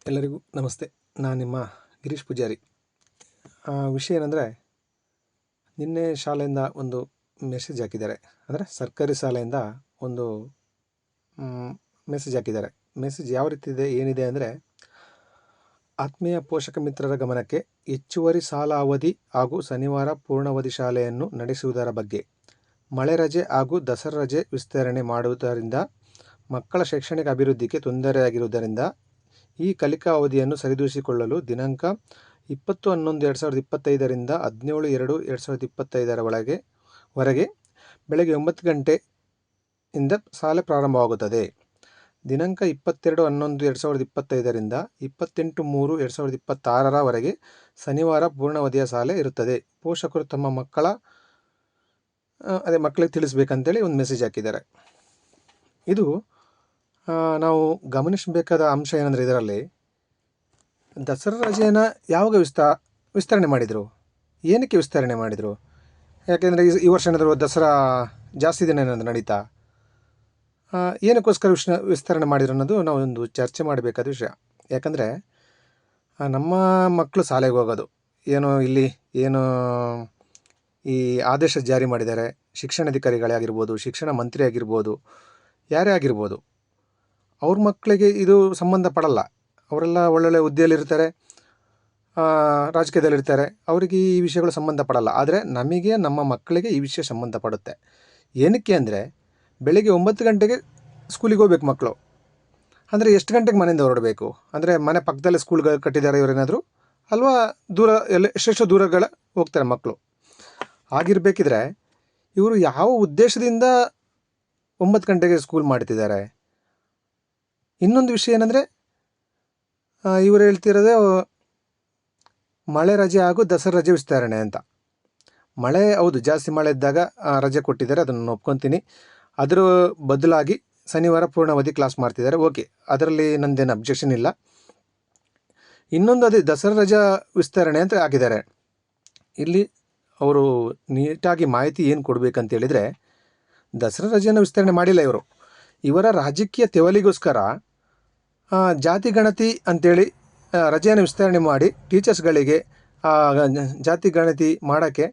ಎಲ್ಲರಿಗೂ ನಮಸ್ತೆ. ನಾನು ನಿಮ್ಮ ಗಿರೀಶ್ ಪೂಜಾರಿ. ವಿಷಯ ಏನಂದರೆ, ನಿನ್ನೆ ಶಾಲೆಯಿಂದ ಒಂದು ಮೆಸೇಜ್ ಹಾಕಿದ್ದಾರೆ. ಅಂದರೆ ಸರ್ಕಾರಿ ಶಾಲೆಯಿಂದ ಒಂದು ಮೆಸೇಜ್ ಹಾಕಿದ್ದಾರೆ. ಮೆಸೇಜ್ ಯಾವ ರೀತಿ ಇದೆ, ಏನಿದೆ ಅಂದರೆ, ಆತ್ಮೀಯ ಪೋಷಕ ಮಿತ್ರರ ಗಮನಕ್ಕೆ, ಹೆಚ್ಚುವರಿ ಸಾಲ ಅವಧಿ ಹಾಗೂ ಶನಿವಾರ ಪೂರ್ಣಾವಧಿ ಶಾಲೆಯನ್ನು ನಡೆಸುವುದರ ಬಗ್ಗೆ. ಮಳೆ ರಜೆ ಹಾಗೂ ದಸರಾ ರಜೆ ವಿಸ್ತರಣೆ ಮಾಡುವುದರಿಂದ ಮಕ್ಕಳ ಶೈಕ್ಷಣಿಕ ಅಭಿವೃದ್ಧಿಗೆ ತೊಂದರೆಯಾಗಿರುವುದರಿಂದ ಈ ಕಲಿಕಾ ಅವಧಿಯನ್ನು ಸರಿದೂಗಿಸಿಕೊಳ್ಳಲು ದಿನಾಂಕ 20/11/2025 17/2/2025 ವರೆಗೆ ಬೆಳಗ್ಗೆ 9 ಗಂಟೆಯಿಂದ ಶಾಲೆ ಪ್ರಾರಂಭವಾಗುತ್ತದೆ. ದಿನಾಂಕ 22/11/2025 28/3/2026 ವರೆಗೆ ಶನಿವಾರ ಪೂರ್ಣಾವಧಿಯ ಶಾಲೆ ಇರುತ್ತದೆ. ಪೋಷಕರು ತಮ್ಮ ಮಕ್ಕಳಿಗೆ ತಿಳಿಸ್ಬೇಕಂತೇಳಿ ಒಂದು ಮೆಸೇಜ್ ಹಾಕಿದ್ದಾರೆ. ಇದು ನಾವು ಗಮನಿಸಬೇಕಾದ ಅಂಶ ಏನಂದರೆ, ಇದರಲ್ಲಿ ದಸರಾ ರಜೆಯನ್ನು ಯಾವಾಗ ವಿಸ್ತರಣೆ ಮಾಡಿದರು, ಏನಕ್ಕೆ ವಿಸ್ತರಣೆ ಮಾಡಿದರು? ಯಾಕೆಂದರೆ ಈ ವರ್ಷ ಏನಾದರೂ ದಸರಾ ಜಾಸ್ತಿ ದಿನ ಏನಾದರೂ ನಡೀತಾ, ಏನಕ್ಕೋಸ್ಕರ ವಿಸ್ತರಣೆ ಮಾಡಿದ್ರು ಅನ್ನೋದು ನಾವು ಒಂದು ಚರ್ಚೆ ಮಾಡಬೇಕಾದ ವಿಷಯ. ಯಾಕಂದರೆ ನಮ್ಮ ಮಕ್ಕಳು ಶಾಲೆಗೆ ಹೋಗೋದು ಏನು ಈ ಆದೇಶ ಜಾರಿ ಮಾಡಿದ್ದಾರೆ, ಶಿಕ್ಷಣಾಧಿಕಾರಿಗಳೇ ಆಗಿರ್ಬೋದು, ಶಿಕ್ಷಣ ಮಂತ್ರಿ ಆಗಿರ್ಬೋದು, ಯಾರೇ ಆಗಿರ್ಬೋದು, ಅವ್ರ ಮಕ್ಕಳಿಗೆ ಇದು ಸಂಬಂಧಪಡಲ್ಲ. ಅವರೆಲ್ಲ ಒಳ್ಳೊಳ್ಳೆ ಹುದ್ದೆಯಲ್ಲಿರ್ತಾರೆ, ರಾಜಕೀಯದಲ್ಲಿರ್ತಾರೆ, ಅವರಿಗೆ ಈ ವಿಷಯಗಳು ಸಂಬಂಧಪಡಲ್ಲ. ಆದರೆ ನಮಗೆ, ನಮ್ಮ ಮಕ್ಕಳಿಗೆ ಈ ವಿಷಯ ಸಂಬಂಧಪಡುತ್ತೆ. ಏನಕ್ಕೆ ಅಂದರೆ, ಬೆಳಿಗ್ಗೆ 9 ಗಂಟೆಗೆ ಸ್ಕೂಲಿಗೆ ಹೋಗ್ಬೇಕು ಮಕ್ಕಳು. ಅಂದರೆ ಎಷ್ಟು ಗಂಟೆಗೆ ಮನೆಯಿಂದ ಹೊರಡಬೇಕು? ಅಂದರೆ ಮನೆ ಪಕ್ಕದಲ್ಲೇ ಸ್ಕೂಲ್ಗಳು ಕಟ್ಟಿದ್ದಾರೆ ಇವರೇನಾದರೂ, ಅಲ್ವಾ ದೂರ ಎಷ್ಟೆಷ್ಟು ದೂರಗಳ ಹೋಗ್ತಾರೆ ಮಕ್ಕಳು. ಆಗಿರಬೇಕಿದ್ರೆ ಇವರು ಯಾವ ಉದ್ದೇಶದಿಂದ 9 ಗಂಟೆಗೆ ಸ್ಕೂಲ್ ಮಾಡ್ತಿದ್ದಾರೆ? ಇನ್ನೊಂದು ವಿಷಯ ಏನಂದರೆ, ಇವರು ಹೇಳ್ತಿರೋದೇ ಮಳೆ ರಜೆ ಹಾಗೂ ದಸರಾ ರಜೆ ವಿಸ್ತರಣೆ ಅಂತ. ಮಳೆ ಹೌದು, ಜಾಸ್ತಿ ಮಳೆ ಇದ್ದಾಗ ರಜೆ ಕೊಟ್ಟಿದ್ದಾರೆ, ಅದನ್ನು ಒಪ್ಕೊತೀನಿ. ಅದರ ಬದಲಾಗಿ ಶನಿವಾರ ಪೂರ್ಣಾವಧಿ ಕ್ಲಾಸ್ ಮಾಡ್ತಿದ್ದಾರೆ, ಓಕೆ, ಅದರಲ್ಲಿ ನಂದೇನು ಅಬ್ಜೆಕ್ಷನ್ ಇಲ್ಲ. ಇನ್ನೊಂದು ಅದೇ ದಸರಾ ರಜಾ ವಿಸ್ತರಣೆ ಅಂತ ಹಾಕಿದ್ದಾರೆ. ಇಲ್ಲಿ ಅವರು ನೀಟಾಗಿ ಮಾಹಿತಿ ಏನು ಕೊಡಬೇಕಂತ ಹೇಳಿದರೆ, ದಸರಾ ರಜೆಯನ್ನು ವಿಸ್ತರಣೆ ಮಾಡಿಲ್ಲ ಇವರು. ಇವರ ರಾಜಕೀಯ ತೆವಲಿಗೋಸ್ಕರ ಜಾತಿ ಗಣತಿ ಅಂಥೇಳಿ ರಜೆಯನ್ನು ವಿಸ್ತರಣೆ ಮಾಡಿ ಟೀಚರ್ಸ್ಗಳಿಗೆ ಜಾತಿ ಗಣತಿ ಮಾಡೋಕ್ಕೆ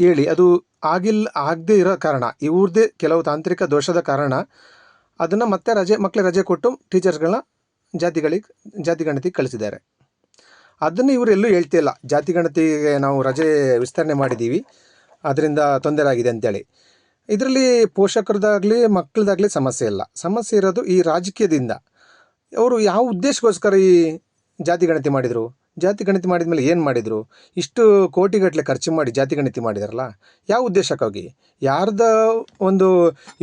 ಹೇಳಿ, ಅದು ಆಗದೇ ಇರೋ ಕಾರಣ, ಇವ್ರದ್ದೇ ಕೆಲವು ತಾಂತ್ರಿಕ ದೋಷದ ಕಾರಣ ಅದನ್ನು ಮತ್ತೆ ಮಕ್ಕಳಿಗೆ ರಜೆ ಕೊಟ್ಟು ಟೀಚರ್ಸ್ಗಳನ್ನ ಜಾತಿ ಗಣತಿಗೆ ಕಳಿಸಿದ್ದಾರೆ. ಅದನ್ನು ಇವರು ಎಲ್ಲೂ ಹೇಳ್ತಿಲ್ಲ, ಜಾತಿ ಗಣತಿಗೆ ನಾವು ರಜೆ ವಿಸ್ತರಣೆ ಮಾಡಿದ್ದೀವಿ, ಅದರಿಂದ ತೊಂದರೆ ಆಗಿದೆ ಅಂತೇಳಿ. ಇದರಲ್ಲಿ ಪೋಷಕರದಾಗಲಿ ಮಕ್ಕಳದಾಗಲಿ ಸಮಸ್ಯೆ ಇಲ್ಲ. ಸಮಸ್ಯೆ ಇರೋದು ಈ ರಾಜಕೀಯದಿಂದ. ಅವರು ಯಾವ ಉದ್ದೇಶಕ್ಕೋಸ್ಕರ ಈ ಜಾತಿ ಗಣತಿ ಮಾಡಿದರು? ಜಾತಿ ಗಣತಿ ಮಾಡಿದ ಮೇಲೆ ಏನು ಮಾಡಿದರು? ಇಷ್ಟು ಕೋಟಿಗಟ್ಟಲೆ ಖರ್ಚು ಮಾಡಿ ಜಾತಿ ಗಣತಿ ಮಾಡಿದಾರಲ್ಲ, ಯಾವ ಉದ್ದೇಶಕ್ಕಾಗಿ? ಯಾರ್ದ ಒಂದು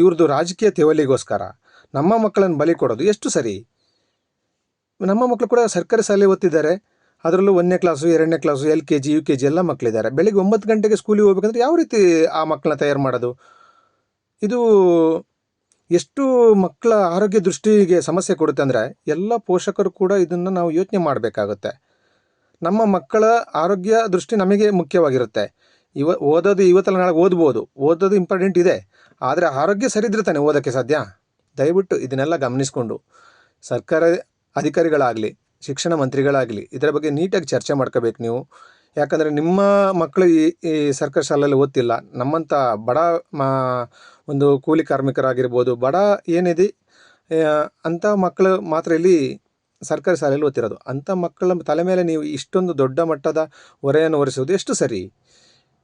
ಇವ್ರದ್ದು ರಾಜಕೀಯ ತೆವಲಿಗೋಸ್ಕರ ನಮ್ಮ ಮಕ್ಕಳನ್ನು ಬಲಿ ಕೊಡೋದು ಎಷ್ಟು ಸರಿ? ನಮ್ಮ ಮಕ್ಕಳು ಕೂಡ ಸರ್ಕಾರಿ ಶಾಲೆ ಓದ್ತಿದ್ದಾರೆ, ಅದರಲ್ಲೂ 1ನೇ ಕ್ಲಾಸು 2ನೇ ಕ್ಲಾಸು LKG UKG ಎಲ್ಲ ಮಕ್ಕಳಿದ್ದಾರೆ. ಬೆಳಿಗ್ಗೆ 9 ಗಂಟೆಗೆ ಸ್ಕೂಲಿಗೆ ಹೋಗ್ಬೇಕಂದ್ರೆ ಯಾವ ರೀತಿ ಆ ಮಕ್ಕಳನ್ನ ತಯಾರು ಮಾಡೋದು? ಇದು ಎಷ್ಟು ಮಕ್ಕಳ ಆರೋಗ್ಯ ದೃಷ್ಟಿಗೆ ಸಮಸ್ಯೆ ಕೊಡುತ್ತೆ ಅಂದರೆ, ಎಲ್ಲ ಪೋಷಕರು ಕೂಡ ಇದನ್ನು ನಾವು ಯೋಚನೆ ಮಾಡಬೇಕಾಗುತ್ತೆ. ನಮ್ಮ ಮಕ್ಕಳ ಆರೋಗ್ಯ ದೃಷ್ಟಿ ನಮಗೆ ಮುಖ್ಯವಾಗಿರುತ್ತೆ. ಓದೋದು ಇವತ್ತಲ್ಲ ನಾಳೆ ಓದೋದು ಇಂಪಾರ್ಟೆಂಟ್ ಇದೆ, ಆದರೆ ಆರೋಗ್ಯ ಸರಿದ್ರೆ ತಾನೆ ಓದೋಕ್ಕೆ ಸಾಧ್ಯ. ದಯವಿಟ್ಟು ಇದನ್ನೆಲ್ಲ ಗಮನಿಸ್ಕೊಂಡು ಸರ್ಕಾರ ಅಧಿಕಾರಿಗಳಾಗಲಿ, ಶಿಕ್ಷಣ ಮಂತ್ರಿಗಳಾಗಲಿ ಇದರ ಬಗ್ಗೆ ನೀಟಾಗಿ ಚರ್ಚೆ ಮಾಡ್ಕೋಬೇಕು ನೀವು. ಯಾಕಂದರೆ ನಿಮ್ಮ ಮಕ್ಕಳು ಈ ಸರ್ಕಾರಿ ಶಾಲೆಯಲ್ಲಿ ಓದ್ತಿಲ್ಲ. ನಮ್ಮಂಥ ಬಡ ಒಂದು ಕೂಲಿ ಕಾರ್ಮಿಕರಾಗಿರ್ಬೋದು, ಬಡ ಏನಿದೆ ಅಂಥ ಮಕ್ಕಳು ಮಾತ್ರ ಇಲ್ಲಿ ಸರ್ಕಾರಿ ಶಾಲೆಯಲ್ಲಿ ಓದ್ತಿರೋದು. ಅಂಥ ಮಕ್ಕಳ ತಲೆ ಮೇಲೆ ನೀವು ಇಷ್ಟೊಂದು ದೊಡ್ಡ ಮಟ್ಟದ ಹೊರೆಯನ್ನು ಹೊರಿಸುವುದು ಎಷ್ಟು ಸರಿ?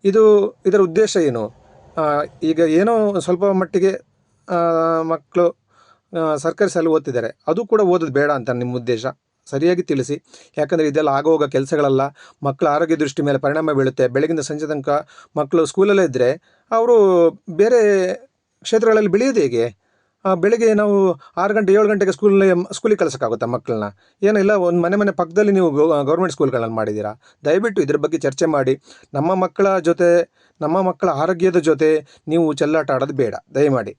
ಇದರ ಉದ್ದೇಶ ಏನು? ಈಗ ಏನೋ ಸ್ವಲ್ಪ ಮಟ್ಟಿಗೆ ಮಕ್ಕಳು ಸರ್ಕಾರಿ ಶಾಲೆ ಓದ್ತಿದ್ದಾರೆ, ಅದು ಕೂಡ ಓದೋದು ಬೇಡ ಅಂತ ನಿಮ್ಮ ಉದ್ದೇಶ. ಸರಿಯಾಗಿ ತಿಳಿಸಿ. ಯಾಕಂದರೆ ಇದೆಲ್ಲ ಆಗೋಗೋ ಕೆಲಸಗಳಲ್ಲ. ಮಕ್ಕಳ ಆರೋಗ್ಯ ದೃಷ್ಟಿ ಮೇಲೆ ಪರಿಣಾಮ ಬೀಳುತ್ತೆ. ಬೆಳಗಿಂದ ಸಂಜೆ ತನಕ ಮಕ್ಕಳು ಸ್ಕೂಲಲ್ಲೇ ಇದ್ದರೆ ಅವರು ಬೇರೆ ಕ್ಷೇತ್ರಗಳಲ್ಲಿ ಬೆಳೆಯೋದು ಹೇಗೆ? ಬೆಳಗ್ಗೆ ನಾವು 6 ಗಂಟೆ 7 ಗಂಟೆಗೆ ಸ್ಕೂಲಿಗೆ ಕಳ್ಸೋಕ್ಕಾಗುತ್ತಾ ಮಕ್ಕಳನ್ನ? ಏನಿಲ್ಲ, ಒಂದು ಮನೆ ಪಕ್ಕದಲ್ಲಿ ನೀವು ಗೌರ್ಮೆಂಟ್ ಸ್ಕೂಲ್ಗಳನ್ನು ಮಾಡಿದ್ದೀರಾ? ದಯವಿಟ್ಟು ಇದ್ರ ಬಗ್ಗೆ ಚರ್ಚೆ ಮಾಡಿ. ನಮ್ಮ ಮಕ್ಕಳ ಆರೋಗ್ಯದ ಜೊತೆ ನೀವು ಚೆಲ್ಲಾಟ ಆಡೋದು ಬೇಡ ದಯಮಾಡಿ.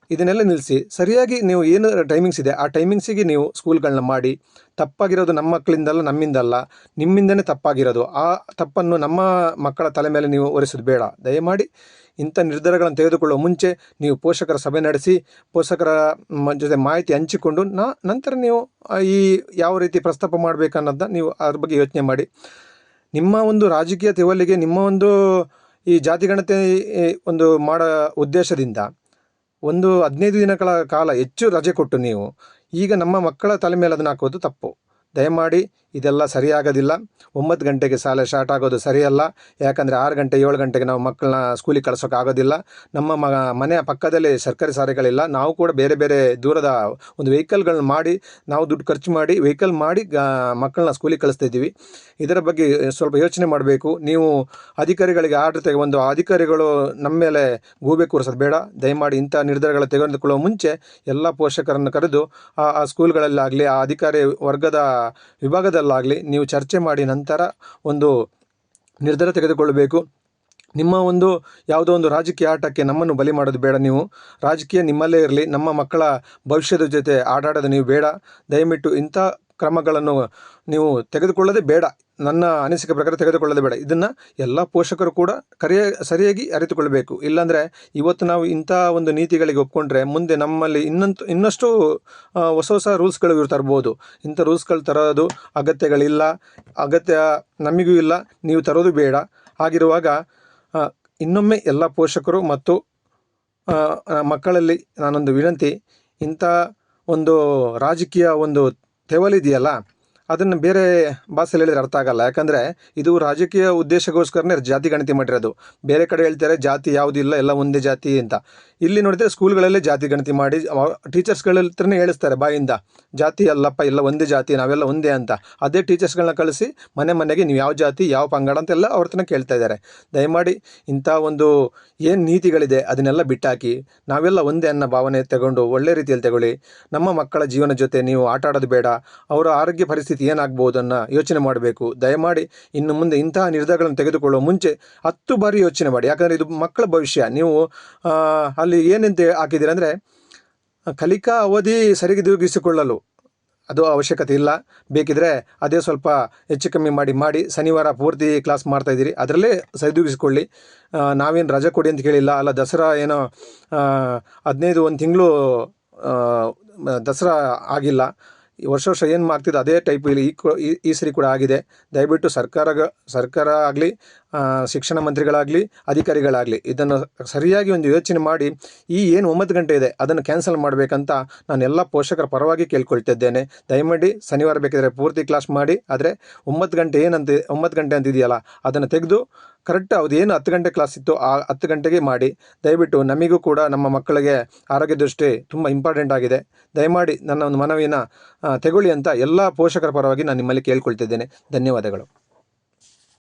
ಇದನ್ನೆಲ್ಲ ನಿಲ್ಲಿಸಿ ಸರಿಯಾಗಿ ನೀವು ಏನು ಟೈಮಿಂಗ್ಸ್ ಇದೆ ಆ ಟೈಮಿಂಗ್ಸಿಗೆ ನೀವು ಸ್ಕೂಲ್ಗಳನ್ನ ಮಾಡಿ. ತಪ್ಪಾಗಿರೋದು ನಮ್ಮ ಮಕ್ಕಳಿಂದಲ್ಲ, ನಮ್ಮಿಂದಲ್ಲ, ನಿಮ್ಮಿಂದನೇ ತಪ್ಪಾಗಿರೋದು. ಆ ತಪ್ಪನ್ನು ನಮ್ಮ ಮಕ್ಕಳ ತಲೆ ಮೇಲೆ ನೀವು ಹೊರಿಸೋದು ಬೇಡ. ದಯಮಾಡಿ ಇಂಥ ನಿರ್ಧಾರಗಳನ್ನು ತೆಗೆದುಕೊಳ್ಳುವ ಮುಂಚೆ ನೀವು ಪೋಷಕರ ಸಭೆ ನಡೆಸಿ, ಪೋಷಕರ ಜೊತೆ ಮಾಹಿತಿ ಹಂಚಿಕೊಂಡು ನಂತರ ನೀವು ಈ ಯಾವ ರೀತಿ ಪ್ರಸ್ತಾಪ ಮಾಡಬೇಕನ್ನೋದನ್ನ ನೀವು ಅದ್ರ ಬಗ್ಗೆ ಯೋಚನೆ ಮಾಡಿ. ನಿಮ್ಮ ಒಂದು ರಾಜಕೀಯ ತೆವಲಿಗೆ, ನಿಮ್ಮ ಒಂದು ಈ ಜಾತಿಗಣತೆ ಒಂದು ಮಾಡೋ ಉದ್ದೇಶದಿಂದ ಒಂದು 15 ದಿನಗಳ ಕಾಲ ಹೆಚ್ಚು ರಜೆ ಕೊಟ್ಟು ನೀವು ಈಗ ನಮ್ಮ ಮಕ್ಕಳ ತಲೆ ಮೇಲೆ ಅದನ್ನು ಹಾಕೋದು ತಪ್ಪು. ದಯಮಾಡಿ ಇದೆಲ್ಲ ಸರಿಯಾಗೋದಿಲ್ಲ. 9 ಗಂಟೆಗೆ ಶಾಲೆ ಸ್ಟಾರ್ಟ್ ಆಗೋದು ಸರಿಯಲ್ಲ. ಯಾಕಂದರೆ 6 ಗಂಟೆ 7 ಗಂಟೆಗೆ ನಾವು ಮಕ್ಕಳನ್ನ ಸ್ಕೂಲಿಗೆ ಕಳ್ಸೋಕ್ಕಾಗೋದಿಲ್ಲ. ನಮ್ಮ ಮನೆಯ ಪಕ್ಕದಲ್ಲಿ ಸರ್ಕಾರಿ ಶಾಲೆಗಳಿಲ್ಲ. ನಾವು ಕೂಡ ಬೇರೆ ಬೇರೆ ದೂರದ ಒಂದು ವೆಹಿಕಲ್ಗಳನ್ನ ಮಾಡಿ, ನಾವು ದುಡ್ಡು ಖರ್ಚು ಮಾಡಿ ವೆಹಿಕಲ್ ಮಾಡಿ ಮಕ್ಕಳನ್ನ ಸ್ಕೂಲಿಗೆ ಕಳಿಸ್ತಾ ಇದ್ದೀವಿ. ಇದರ ಬಗ್ಗೆ ಸ್ವಲ್ಪ ಯೋಚನೆ ಮಾಡಬೇಕು. ನೀವು ಅಧಿಕಾರಿಗಳಿಗೆ ಆರ್ಡರ್ ಒಂದು ಅಧಿಕಾರಿಗಳು ನಮ್ಮ ಮೇಲೆ ಗೂಬೆ ಕೂರಿಸೋದು ಬೇಡ. ದಯಮಾಡಿ ಇಂಥ ನಿರ್ಧಾರಗಳು ತೆಗೆದುಕೊಳ್ಳುವ ಮುಂಚೆ ಎಲ್ಲ ಪೋಷಕರನ್ನು ಕರೆದು ಆ ಸ್ಕೂಲ್ಗಳಲ್ಲಾಗಲಿ, ಆ ಅಧಿಕಾರಿ ವರ್ಗದ ವಿಭಾಗದಲ್ಲಾಗಲಿ ನೀವು ಚರ್ಚೆ ಮಾಡಿ ನಂತರ ಒಂದು ನಿರ್ಧಾರ ತೆಗೆದುಕೊಳ್ಳಬೇಕು. ನಿಮ್ಮ ಒಂದು ಯಾವುದೋ ಒಂದು ರಾಜಕೀಯ ಆಟಕ್ಕೆ ನಮ್ಮನ್ನು ಬಲಿ ಮಾಡೋದು ಬೇಡ. ನೀವು ರಾಜಕೀಯ ನಿಮ್ಮಲ್ಲೇ ಇರಲಿ. ನಮ್ಮ ಮಕ್ಕಳ ಭವಿಷ್ಯದ ಜೊತೆ ಆಟಾಡೋದು ನೀವು ಬೇಡ. ದಯವಿಟ್ಟು ಇಂಥ ಕ್ರಮಗಳನ್ನು ನೀವು ತೆಗೆದುಕೊಳ್ಳೋದೇ ಬೇಡ. ನನ್ನ ಅನಿಸಿಕೆ ಪ್ರಕಾರ ತೆಗೆದುಕೊಳ್ಳೋದೇ ಬೇಡ. ಇದನ್ನು ಎಲ್ಲ ಪೋಷಕರು ಕೂಡ ಸರಿಯಾಗಿ ಅರಿತುಕೊಳ್ಬೇಕು. ಇಲ್ಲಾಂದರೆ ಇವತ್ತು ನಾವು ಇಂಥ ಒಂದು ನೀತಿಗಳಿಗೆ ಒಪ್ಕೊಂಡ್ರೆ ಮುಂದೆ ನಮ್ಮಲ್ಲಿ ಇನ್ನಷ್ಟು ಹೊಸ ರೂಲ್ಸ್ಗಳು ತರ್ಬೋದು. ಇಂಥ ರೂಲ್ಸ್ಗಳು ತರೋದು ಅಗತ್ಯ ನಮಗೂ ಇಲ್ಲ, ನೀವು ತರೋದು ಬೇಡ. ಹಾಗಿರುವಾಗ ಇನ್ನೊಮ್ಮೆ ಎಲ್ಲ ಪೋಷಕರು ಮತ್ತು ಮಕ್ಕಳಲ್ಲಿ ನಾನೊಂದು ವಿನಂತಿ, ಇಂಥ ಒಂದು ರಾಜಕೀಯ ಒಂದು ತೆವಲಿದೆಯಲ್ಲ, ಅದನ್ನು ಬೇರೆ ಭಾಷೆಯಲ್ಲಿ ಹೇಳಿದ್ರೆ ಅರ್ಥ ಆಗಲ್ಲ. ಯಾಕಂದರೆ ಇದು ರಾಜಕೀಯ ಉದ್ದೇಶಕ್ಕೋಸ್ಕರನೇ ಜಾತಿ ಗಣತಿ ಮಾಡಿರೋದು. ಬೇರೆ ಕಡೆ ಹೇಳ್ತಾರೆ ಜಾತಿ ಯಾವುದಿಲ್ಲ, ಎಲ್ಲ ಒಂದೇ ಜಾತಿ ಅಂತ. ಇಲ್ಲಿ ನೋಡಿದರೆ ಸ್ಕೂಲ್ಗಳಲ್ಲೇ ಜಾತಿ ಗಣತಿ ಮಾಡಿ ಟೀಚರ್ಸ್ಗಳ ಹತ್ರನೇ ಹೇಳಿಸ್ತಾರೆ ಬಾಯಿಂದ, ಜಾತಿ ಅಲ್ಲಪ್ಪ, ಎಲ್ಲ ಒಂದೇ ಜಾತಿ, ನಾವೆಲ್ಲ ಒಂದೇ ಅಂತ. ಅದೇ ಟೀಚರ್ಸ್ಗಳನ್ನ ಕಳಿಸಿ ಮನೆಗೆ ನೀವು ಯಾವ ಜಾತಿ ಯಾವ ಪಂಗಡ ಅಂತೆಲ್ಲ ಅವ್ರ ಹತ್ರನೇ ಕೇಳ್ತಾ ಇದ್ದಾರೆ. ದಯಮಾಡಿ ಇಂಥ ಒಂದು ಏನು ನೀತಿಗಳಿದೆ ಅದನ್ನೆಲ್ಲ ಬಿಟ್ಟಾಕಿ ನಾವೆಲ್ಲ ಒಂದೇ ಅನ್ನೋ ಭಾವನೆ ತಗೊಂಡು ಒಳ್ಳೆ ರೀತಿಯಲ್ಲಿ ತಗೊಳ್ಳಿ. ನಮ್ಮ ಮಕ್ಕಳ ಜೀವನ ಜೊತೆ ನೀವು ಆಟ ಆಡೋದು ಬೇಡ. ಅವರ ಆರೋಗ್ಯ ಪರಿಸ್ಥಿತಿ ಏನಾಗ್ಬೋದನ್ನು ಯೋಚನೆ ಮಾಡಬೇಕು. ದಯಮಾಡಿ ಇನ್ನು ಮುಂದೆ ಇಂತಹ ನಿರ್ಧಾರಗಳನ್ನು ತೆಗೆದುಕೊಳ್ಳುವ ಮುಂಚೆ 10 ಬಾರಿ ಯೋಚನೆ ಮಾಡಿ. ಯಾಕಂದರೆ ಇದು ಮಕ್ಕಳ ಭವಿಷ್ಯ. ನೀವು ಅಲ್ಲಿ ಏನಂತ ಹಾಕಿದ್ದೀರ ಅಂದರೆ ಕಲಿಕಾ ಅವಧಿ ಸರಿದೂಗಿಸಿಕೊಳ್ಳಲು ಅದು ಅವಶ್ಯಕತೆ ಇಲ್ಲ. ಬೇಕಿದ್ರೆ ಅದೇ ಸ್ವಲ್ಪ ಹೆಚ್ಚು ಕಮ್ಮಿ ಮಾಡಿ ಶನಿವಾರ ಪೂರ್ತಿ ಕ್ಲಾಸ್ ಮಾಡ್ತಾಯಿದ್ದೀರಿ, ಅದರಲ್ಲೇ ಸರಿದೂಗಿಸಿಕೊಳ್ಳಿ. ನಾವೇನು ರಜೆ ಕೊಡಿ ಅಂತ ಕೇಳಿಲ್ಲ. ಅಲ್ಲ ದಸರಾ ಏನೋ 15 ಒಂದು ತಿಂಗಳು ದಸರಾ ಆಗಿಲ್ಲ. ವರ್ಷ ಏನು ಮಾಡ್ತಿದ್ದು ಅದೇ ಟೈಪ್ ಇಲ್ಲಿ ಈ ಸರಿ ಕೂಡ ಆಗಿದೆ. ದಯವಿಟ್ಟು ಸರ್ಕಾರ ಆಗಲಿ, ಶಿಕ್ಷಣ ಮಂತ್ರಿಗಳಾಗಲಿ, ಅಧಿಕಾರಿಗಳಾಗಲಿ ಇದನ್ನು ಸರಿಯಾಗಿ ಒಂದು ಯೋಚನೆ ಮಾಡಿ ಏನು 9 ಗಂಟೆ ಇದೆ ಅದನ್ನು ಕ್ಯಾನ್ಸಲ್ ಮಾಡಬೇಕಂತ ನಾನು ಎಲ್ಲ ಪೋಷಕರ ಪರವಾಗಿ ಕೇಳ್ಕೊಳ್ತಿದ್ದೇನೆ. ದಯಮಾಡಿ ಶನಿವಾರ ಬೇಕಿದ್ರೆ ಪೂರ್ತಿ ಕ್ಲಾಸ್ ಮಾಡಿ, ಆದರೆ 9 ಗಂಟೆ ಅಂತಿದೆಯಲ್ಲ ಅದನ್ನು ತೆಗೆದು ಕರೆಕ್ಟ್ ಏನು 10 ಗಂಟೆ ಕ್ಲಾಸ್ ಇತ್ತು ಆ 10 ಗಂಟೆಗೆ ಮಾಡಿ. ದಯವಿಟ್ಟು ನಮಗೂ ಕೂಡ ನಮ್ಮ ಮಕ್ಕಳಿಗೆ ಆರೋಗ್ಯ ದೃಷ್ಟಿ ತುಂಬ ಇಂಪಾರ್ಟೆಂಟ್ ಆಗಿದೆ. ದಯಮಾಡಿ ನನ್ನ ಒಂದು ಮನವಿನ ತೆಗೊಳ್ಳಿ ಅಂತ ಎಲ್ಲ ಪೋಷಕರ ಪರವಾಗಿ ನಾನು ನಿಮ್ಮಲ್ಲಿ ಕೇಳ್ಕೊಳ್ತಿದ್ದೇನೆ. ಧನ್ಯವಾದಗಳು.